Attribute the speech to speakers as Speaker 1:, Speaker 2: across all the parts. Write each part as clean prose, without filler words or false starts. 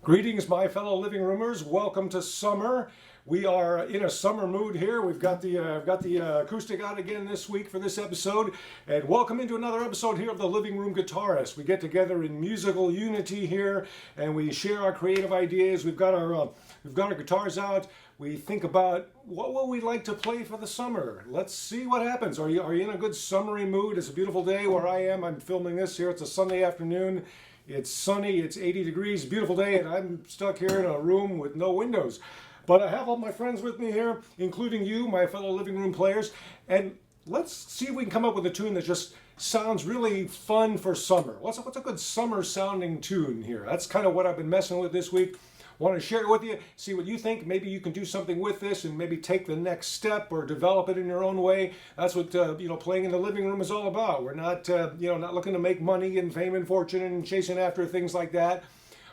Speaker 1: Greetings, my fellow living roomers. Welcome to summer. We are in a summer mood here. We've got the acoustic out again this week for this episode, and welcome into another episode here of the Living Room Guitarist. We get together in musical unity here, and we share our creative ideas. We've got our guitars out. We think about what will we like to play for the summer. Let's see what happens. Are you in a good summery mood? It's a beautiful day where I am. I'm filming this here. It's a Sunday afternoon. It's sunny, it's 80 degrees, beautiful day, and I'm stuck here in a room with no windows. But I have all my friends with me here, including you, my fellow living room players, and let's see if we can come up with a tune that just sounds really fun for summer. What's a good summer sounding tune here? That's kind of what I've been messing with this week. Want to share it with you, see what you think. Maybe you can do something with this and maybe take the next step or develop it in your own way. That's what playing in the living room is all about. We're not not looking to make money and fame and fortune and chasing after things like that.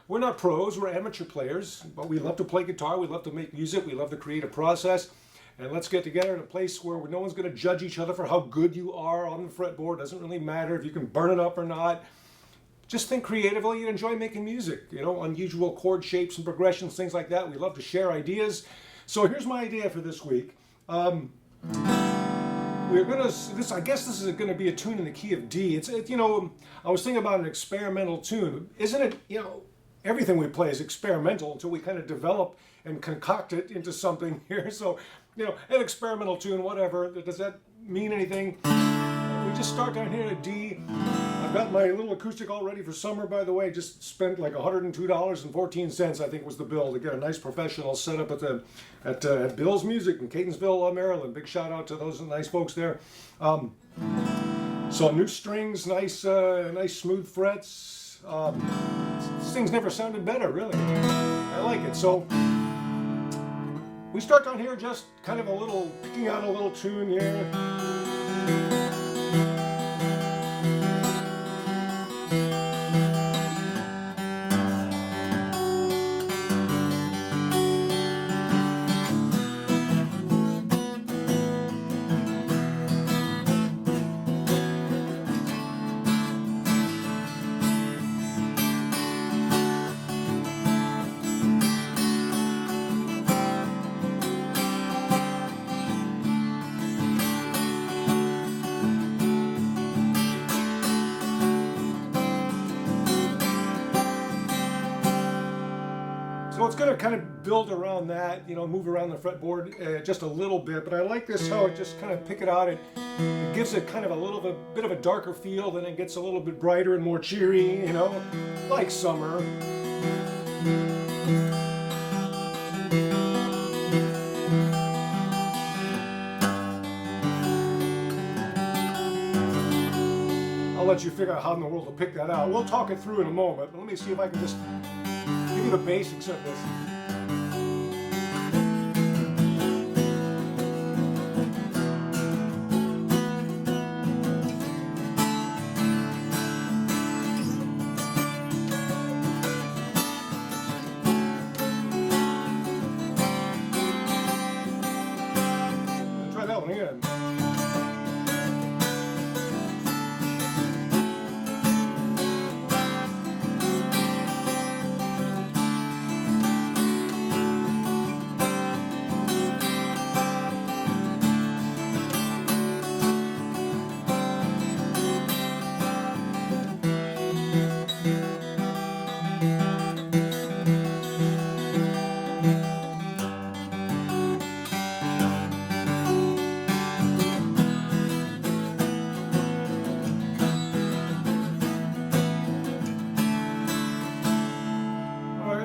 Speaker 1: We're not pros, we're amateur players, but we love to play guitar, we love to make music, we love to create a process. And let's get together in a place where no one's going to judge each other for how good you are on the fretboard. Doesn't really matter if you can burn it up or not. Just think creatively and enjoy making music, unusual chord shapes and progressions, things like that. We love to share ideas. So here's my idea for this week. I guess this is going to be a tune in the key of D. I was thinking about an experimental tune. Isn't it, everything we play is experimental until we kind of develop and concoct it into something here. So, an experimental tune, whatever. Does that mean anything? We just start down here at D. I've got my little acoustic all ready for summer, by the way. Just spent like $102.14, I think was the bill, to get a nice professional setup at Bill's Music in Catonsville, Maryland. Big shout out to those nice folks there. So new strings, nice smooth frets. This thing's never sounded better, really. I like it. So we start down here, just kind of picking out a little tune here. So it's going to kind of build around that, move around the fretboard just a little bit. But I like this, how it just kind of pick it out. It gives it kind of a bit of a darker feel, then it gets a little bit brighter and more cheery, like summer. I'll let you figure out how in the world to pick that out. We'll talk it through in a moment, but let me see if I can just give you the basics of this. Try that one again.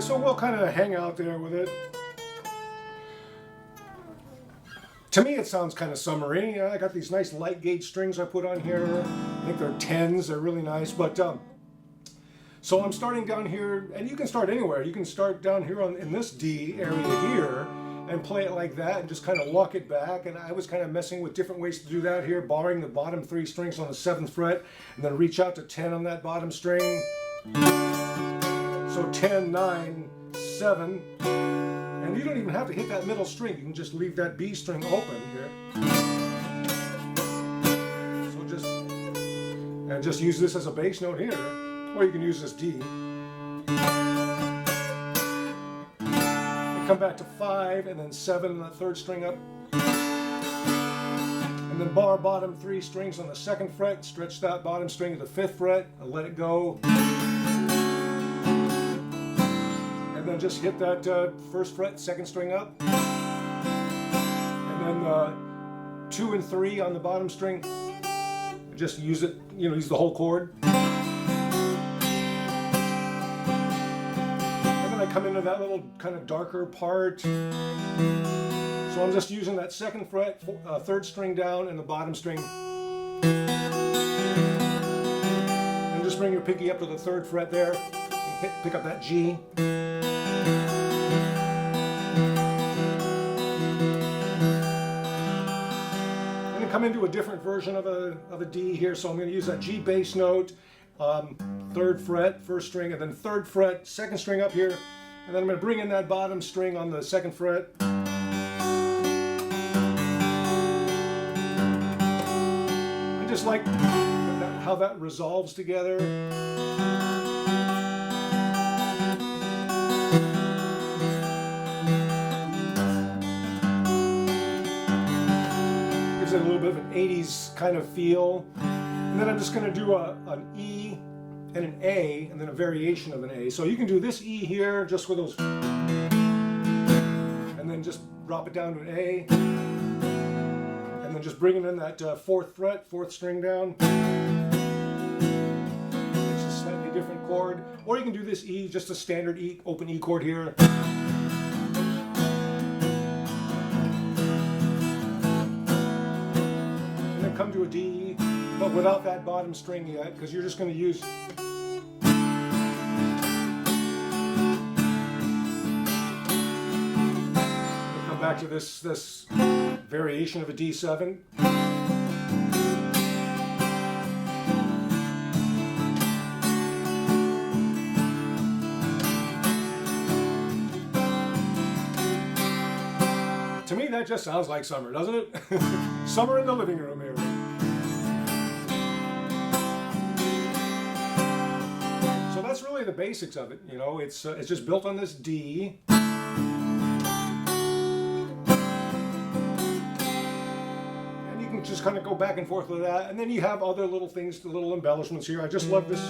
Speaker 1: So we'll kind of hang out there with it. To me, it sounds kind of summery. I got these nice light gauge strings I put on here. I think they're 10s. They're really nice. But so I'm starting down here, and you can start anywhere. You can start down here in this D area here and play it like that and just kind of walk it back. And I was kind of messing with different ways to do that here, borrowing the bottom 3 strings on the 7th fret and then reach out to 10 on that bottom string. So 10, 9, 7, and you don't even have to hit that middle string. You can just leave that B string open here. So just use this as a bass note here, or you can use this D. come back to 5 and then 7 on the 3rd string up. And then bar bottom 3 strings on the 2nd fret, stretch that bottom string to the 5th fret, and let it go. And then just hit that 1st fret, 2nd string up. And then 2 and 3 on the bottom string. Just use it, use the whole chord. And then I come into that little kind of darker part. So I'm just using that 2nd fret, 3rd string down, and the bottom string. And just bring your pinky up to the 3rd fret there, and pick up that G. Come into a different version of a D here, so I'm going to use that G bass note, 3rd fret, 1st string, and then 3rd fret, 2nd string up here, and then I'm going to bring in that bottom string on the 2nd fret. I just like how that resolves together. It a little bit of an 80s kind of feel. And then I'm just going to do an E and an A and then a variation of an A. So you can do this E here just with those, and then just drop it down to an A, and then just bringing in that 4th fret, 4th string down. It's a slightly different chord. Or you can do this E, just a standard E, open E chord here. Come to a D, but without that bottom string yet, because you're just going to use. Come back to this variation of a D7. To me, that just sounds like summer, doesn't it? Summer in the living room here. So that's really the basics of it. It's just built on this D. And you can just kind of go back and forth with that. And then you have other little things, the little embellishments here. I just love this.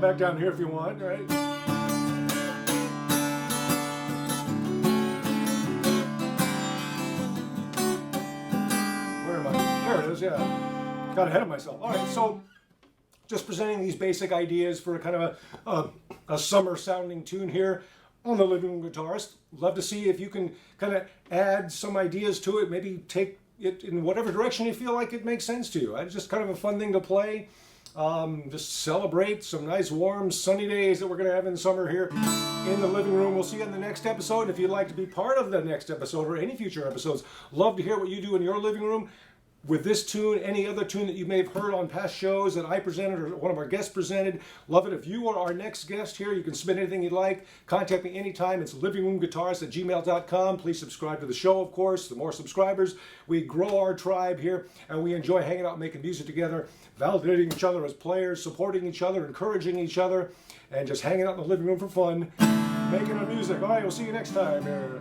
Speaker 1: Back down here if you want, right? Where am I? There it is, yeah. Got ahead of myself. All right, so just presenting these basic ideas for kind of a summer sounding tune here on the Living Room Guitarist. Love to see if you can kind of add some ideas to it, maybe take it in whatever direction you feel like it makes sense to you. It's just kind of a fun thing to play. Just celebrate some nice warm sunny days that we're going to have in summer here in the living room. We'll see you in the next episode. If you'd like to be part of the next episode or any future episodes, love to hear what you do in your living room with this tune, any other tune that you may have heard on past shows that I presented or one of our guests presented. Love it. If you are our next guest here, you can submit anything you'd like. Contact me anytime. It's livingroomguitarist@gmail.com. Please subscribe to the show, of course. The more subscribers, we grow our tribe here, and we enjoy hanging out, making music together, validating each other as players, supporting each other, encouraging each other, and just hanging out in the living room for fun, making our music. All right, we'll see you next time here.